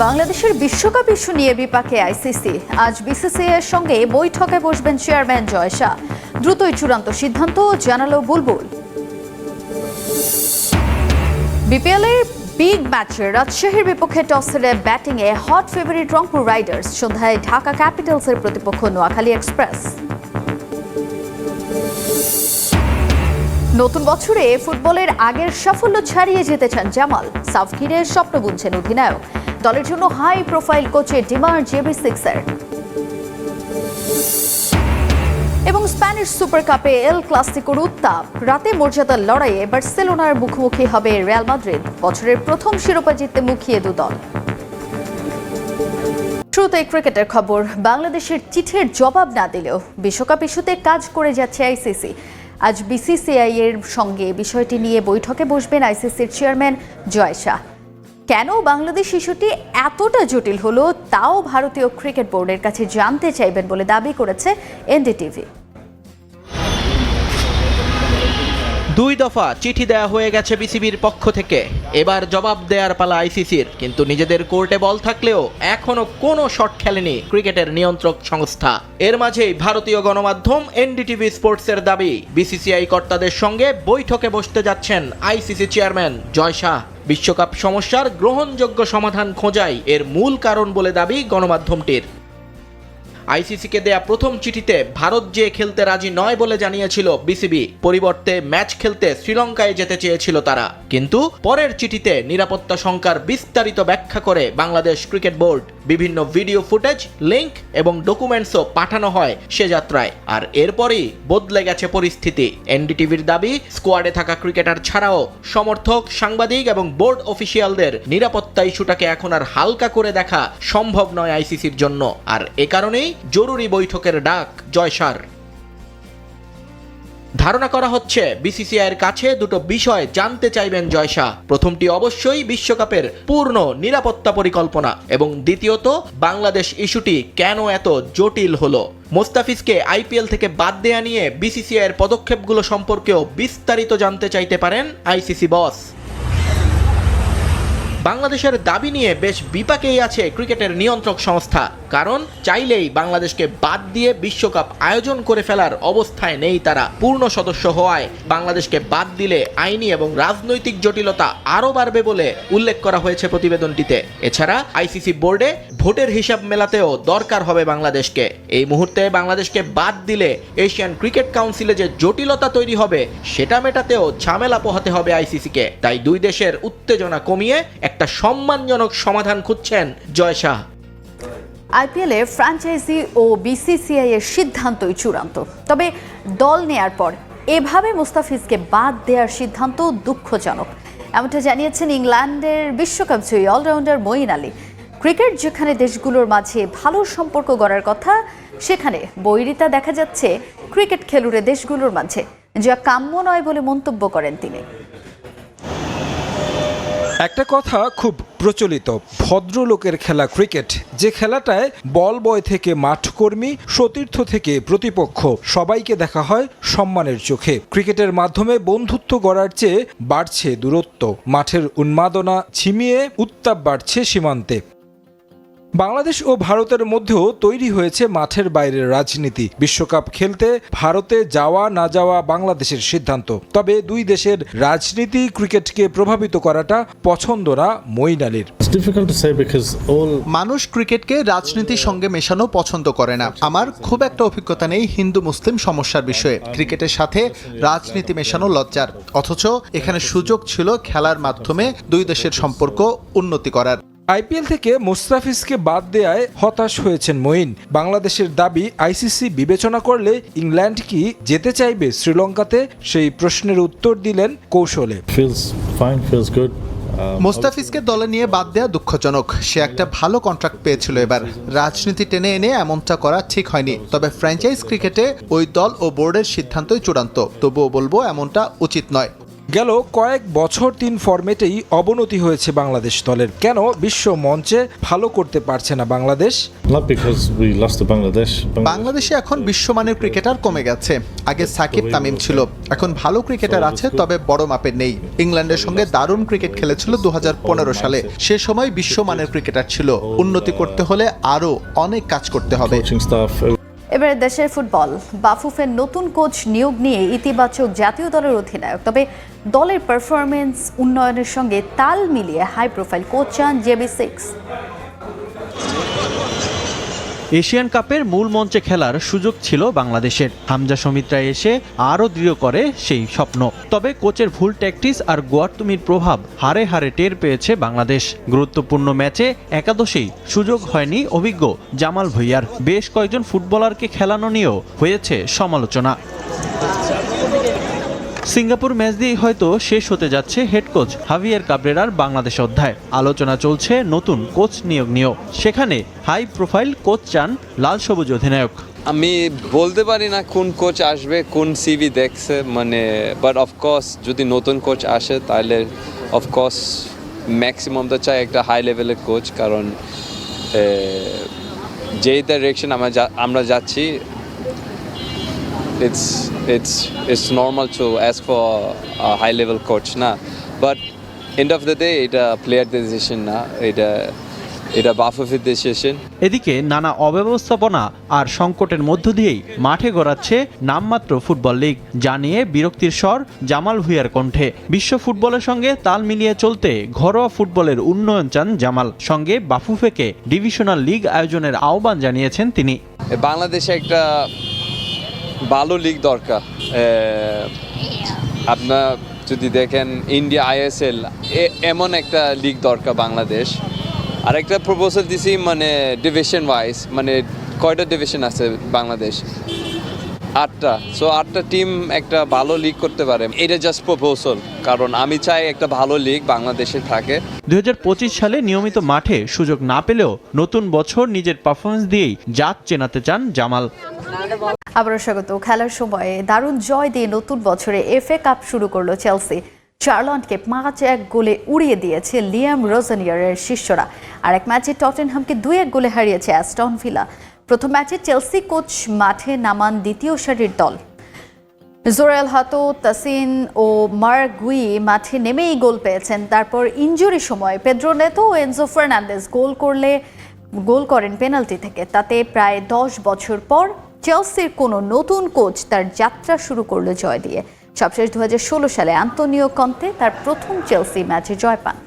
বাংলাদেশের বিশ্বকাপ ইস্যু নিয়ে বিপাকে আইসিসি। আজ বিসিসিআই এর সঙ্গে বৈঠকে বসবেন চেয়ারম্যান জয় শাহ। দ্রুতই চূড়ান্ত সিদ্ধান্ত জানালো বুলবুল। বিপিএল এর বিগ ম্যাচে রাজশাহীর বিপক্ষে টস হেরে ব্যাটিংয়ে হট ফেভারিট রংপুর রাইডার্স। সন্ধ্যায় ঢাকা ক্যাপিটালসের প্রতিপক্ষ নোয়াখালী এক্সপ্রেস। নতুন বছরে ফুটবলের আগের সাফল্য ছাড়িয়ে যেতে চান জামাল। সাউথগেটের স্বপ্ন বুনছেন অধিনায়ক। দলের জন্য হাই প্রোফাইল কোচের ডিমান্ড জেবি6-এর। এবং স্প্যানিশ সুপার কাপে এল ক্লাসিকোর উত্তাপ। রাতে মর্যাদার লড়াইয়ে বার্সেলোনার মুখোমুখি হবে রিয়াল মাদ্রিদ। বছরের প্রথম শিরোপা জিততে মুখিয়ে দুদল। শুরুতে ক্রিকেটের খবর। বাংলাদেশের চিঠির জবাব না দিলেও বিশ্বকাপ ইস্যুতে কাজ করে যাচ্ছে আইসিসি। আজ বিসিসিআই এর সঙ্গে বিষয়টি নিয়ে বৈঠকে বসবেন আইসিসির চেয়ারম্যান জয় শাহ। কেন বাংলাদেশ ইস্যুটি এতটা জটিল হলো তাও ভারতীয় ক্রিকেট বোর্ডের কাছে জানতে চাইবেন বলে দাবি করেছে এনডিটিভি। 2 দফা চিঠি দেয়া হয়ে গেছে বিসিবির পক্ষ থেকে। এবার জবাব দেওয়ার পালা আইসিসির। কিন্তু নিজেদের কোর্টে বল থাকলেও এখনো কোনো শট খেলেনি ক্রিকেটের নিয়ন্ত্রক সংস্থা। এর মাঝেই ভারতীয় গণমাধ্যম এনডিটিভি স্পোর্টসের দাবি, বিসিসিআই কর্তাদের সঙ্গে বৈঠকে বসতে যাচ্ছেন আইসিসি চেয়ারম্যান জয় শাহ। বিশ্বকাপ সমস্যার গ্রহণযোগ্য সমাধান খোঁজাই এর মূল কারণ বলে দাবি গণমাধ্যমটির। আইসিসিকে দেয়া প্রথম চিঠিতে ভারত যে খেলতে রাজি নয় বলে জানিয়েছিল বিসিবি। পরিবর্তে ম্যাচ খেলতে শ্রীলঙ্কায় যেতে চেয়েছিল তারা। কিন্তু পরের চিঠিতে নিরাপত্তা শঙ্কার বিস্তারিত ব্যাখ্যা করে বাংলাদেশ ক্রিকেট বোর্ড। বিভিন্ন ভিডিও ফুটেজ, লিঙ্ক এবং ডকুমেন্টসও পাঠানো হয় সে যাত্রায়। আর এরপরই বদলে গেছে পরিস্থিতি। এনডিটিভির দাবি, স্কোয়াডে থাকা ক্রিকেটার ছাড়াও সমর্থক, সাংবাদিক এবং বোর্ড অফিসিয়ালদের নিরাপত্তা ইস্যুটাকে এখন আর হালকা করে দেখা সম্ভব নয় আইসিসির জন্য। আর এ কারণেই জরুরি বৈঠকের ডাক জয় শাহর। ধারণা করা হচ্ছে বিসিসিআইয়ের কাছে দুটো বিষয় জানতে চাইবেন জয় শাহ। প্রথমটি অবশ্যই বিশ্বকাপের পূর্ণ নিরাপত্তা পরিকল্পনা এবং দ্বিতীয়ত বাংলাদেশ ইস্যুটি কেন এত জটিল হলো। মোস্তাফিজকে আইপিএল থেকে বাদ দেয়া নিয়ে বিসিসিআইয়ের পদক্ষেপগুলো সম্পর্কেও বিস্তারিত জানতে চাইতে পারেন আইসিসি বস। বাংলাদেশের দাবি নিয়ে বেশ বিপাকেই আছে ক্রিকেটের নিয়ন্ত্রক সংস্থা। কারণ চাইলেই বাংলাদেশকে বাদ দিয়ে বিশ্বকাপ আয়োজন করে ফেলার অবস্থায় নেই তারা। পূর্ণ সদস্য হওয়ায় বাংলাদেশকে বাদ দিলে আইনি এবং রাজনৈতিক জটিলতা আরও বাড়বে বলে উল্লেখ করা হয়েছে প্রতিবেদনটিতে। এছাড়া আইসিসি বোর্ডে ভোটের হিসাব মেলাতেও দরকার হবে বাংলাদেশকে। এই মুহূর্তে বাংলাদেশকে বাদ দিলে এশিয়ান ক্রিকেট কাউন্সিলে যে জটিলতা তৈরি হবে সেটা মেটাতেও ঝামেলা পোহাতে হবে আইসিসিকে। তাই দুই দেশের উত্তেজনা কমিয়ে একটা সম্মানজনক সমাধান খুঁজছেন জয় শাহ। আইপিএলে ফ্র্যাঞ্চাইজি ও বিসিসিআই এর সিদ্ধান্তই চূড়ান্ত। তবে দল নেয়ার পর এভাবে মুস্তাফিজকে বাদ দেওয়ার সিদ্ধান্ত দুঃখজনক, এমনটা জানিয়েছেন ইংল্যান্ডের বিশ্বকাপ জয়ী অলরাউন্ডার মঈন আলী। ক্রিকেট যেখানে দেশগুলোর মাঝে ভালো সম্পর্ক গড়ার কথা, সেখানে বৈরিতা দেখা যাচ্ছে ক্রিকেট খেলুড়ে দেশগুলোর মাঝে, যা কাম্য নয় বলে মন্তব্য করেন তিনি। একটা কথা খুব প্রচলিত, ভদ্রলোকের খেলা ক্রিকেট, যে খেলাটায় বল বয় থেকে মাঠকর্মী, সতীর্থ থেকে প্রতিপক্ষ সবাইকে দেখা হয় সম্মানের চোখে। ক্রিকেটের মাধ্যমে বন্ধুত্ব গড়ার চেয়ে বাড়ছে দূরত্ব, মাঠের উন্মাদনা ছিমিয়ে উত্তাপ বাড়ছে সীমান্তে। বাংলাদেশ ও ভারতের মধ্যেও তৈরি হয়েছে মাঠের বাইরের রাজনীতি। বিশ্বকাপ খেলতে ভারতে যাওয়া না যাওয়া বাংলাদেশের সিদ্ধান্ত। তবে দুই দেশের রাজনীতি ক্রিকেটকে প্রভাবিত করাটা পছন্দ না মঈন আলীর। মানুষ ক্রিকেটকে রাজনীতির সঙ্গে মেশানো পছন্দ করে না। আমার খুব একটা অভিজ্ঞতা নেই হিন্দু মুসলিম সমস্যার বিষয়ে। ক্রিকেটের সাথে রাজনীতি মেশানো লজ্জার, অথচ এখানে সুযোগ ছিল খেলার মাধ্যমে দুই দেশের সম্পর্ক উন্নতি করার। আইপিএল থেকে মুস্তাফিজকে বাদ দেয়ায় হতাশ হয়েছেন মঈন। বাংলাদেশের দাবি, আইসিসি বিবেচনা করলে ইংল্যান্ড কি যেতে চাইবে শ্রীলঙ্কাতে, সেই প্রশ্নের উত্তর দিলেন কৌশলে। মোস্তাফিজকে দলে নিয়ে বাদ দেয়া দুঃখজনক। সে একটা ভালো কন্ট্রাক্ট পেয়েছিল। এবার রাজনীতি টেনে এনে এমনটা করা ঠিক হয়নি। তবে ফ্র্যাঞ্চাইজ ক্রিকেটে ওই দল ও বোর্ডের সিদ্ধান্তই চূড়ান্ত। তবুও বলবো এমনটা উচিত নয়। গেল কয়েক বছর 3 ফরম্যাটেই অবনতি হয়েছে বাংলাদেশ দলের। কেন বিশ্ব মঞ্চে ভালো করতে পারছে না বাংলাদেশ? বাংলাদেশে এখন বিশ্বমানের ক্রিকেটার কমে গেছে। আগে সাকিব, তামিম ছিল, এখন ভালো ক্রিকেটার আছে, তবে বড় মাপের নেই। ইংল্যান্ডের সঙ্গে দারুণ ক্রিকেট খেলেছিল 2015 সালে। সে সময় বিশ্বমানের ক্রিকেটার ছিল। উন্নতি করতে হলে আরও অনেক কাজ করতে হবে। এবারে দেশের ফুটবল। বাফুফের নতুন কোচ নিয়োগ নিয়ে ইতিবাচক জাতীয় দলের অধিনায়ক, তবে দলের পারফরমেন্স উন্নয়নের সঙ্গে তাল মিলিয়ে হাই প্রোফাইল কোচ চান JB6। এশিয়ান কাপের মূল মঞ্চে খেলার সুযোগ ছিল বাংলাদেশের। হামজা সমিত্রা এসে আরও দৃঢ় করে সেই স্বপ্ন। তবে কোচের ভুল ট্যাকটিক্স আর গোয়ার্তুমির প্রভাব হারে হারে টের পেয়েছে বাংলাদেশ। গুরুত্বপূর্ণ ম্যাচে একাদশেই সুযোগ হয়নি অভিজ্ঞ জামাল ভুঁইয়ার। বেশ কয়েকজন ফুটবলারকে খেলানো নিয়েও হয়েছে সমালোচনা। সিঙ্গাপুর ম্যাচ দিয়েই হয়তো শেষ হতে যাচ্ছে হেড কোচ হাভিয়ার কাবরেরার বাংলাদেশ অধ্যায়। আলোচনা চলছে নতুন কোচ নিয়োগ নিয়েও। সেখানে হাই প্রোফাইল কোচ চান লাল সবুজ অধিনায়ক। আমি বলতে পারি না কোন কোচ আসবে, কোন সিভি দেখছে, বাট অফকোর্স যদি নতুন কোচ আসে তাহলে অফকোর্স ম্যাক্সিমাম তো চাই একটা হাই লেভেলের কোচ, কারণ যেই ডাইরেকশন আমরা যাচ্ছি, it's normal to ask for a high level coach না, but end of the day এটা প্লেয়ার ডিসিশন না, এটা বাফুফের ডিসিশন। এদিকে নানা অব্যবস্থাপনা আর সংকটের মধ্য দিয়েই মাঠে গড়াচ্ছে নামমাত্র ফুটবল লীগ, যা নিয়ে বিরক্তির স্বর জামাল ভুঁইয়ার কণ্ঠে। বিশ্ব ফুটবলের সঙ্গে তাল মিলিয়ে চলতে ঘরোয়া ফুটবলের উন্নয়ন চান জামাল। সঙ্গে বাফুফেকে ডিভিশনাল লীগ আয়োজনের আহ্বান জানিয়েছেন তিনি। বাংলাদেশে একটা ভালো লিগ দরকার। আপনার যদি দেখেন ইন্ডিয়া ISL, এমন একটা লিগ দরকার বাংলাদেশ। আর একটা প্রপোজাল দিছি, ডিভিশন ওয়াইজ, কয়টা ডিভিশন আছে বাংলাদেশ? 8টা। সো 8টা টিম একটা ভালো লিগ করতে পারে। এটা জাস্ট প্রপোজাল, কারণ আমি চাই একটা ভালো লিগ বাংলাদেশে থাকে। 2025 সালে নিয়মিত মাঠে সুযোগ না পেলেও নতুন বছর নিজের পারফরমেন্স দিয়েই জাত চেনাতে চান জামাল। আবারও স্বাগত। খেলার সময়ে দারুণ জয় দিয়ে নতুন বছরে FA কাপ শুরু করলো চেলসি। চার্লটকে 5-1 গোলে উড়িয়ে দিয়েছে লিয়াম রোজনিয়ারের শিষ্যরা। আর এক ম্যাচে টটেনহামকে 2-1 গোলে হারিয়েছে অ্যাস্টন ভিলা। প্রথম ম্যাচে চেলসি কোচ মাঠে নামান দ্বিতীয় সারির দল। জোরেল হাতো, তাসিন ও মার্গুই মাঠে নেমেই গোল পেয়েছেন। তারপর ইনজুরি সময় পেদ্রো নেতো ও এনজো ফার্নান্দেজ গোল করেন পেনাল্টি থেকে। তাতে প্রায় 10 বছর পর চেলসির কোনো নতুন কোচ তার যাত্রা শুরু করলো জয় দিয়ে। সবশেষ 2016 সালে আন্তোনিও কন্তে তার প্রথম চেলসি ম্যাচে জয় পান।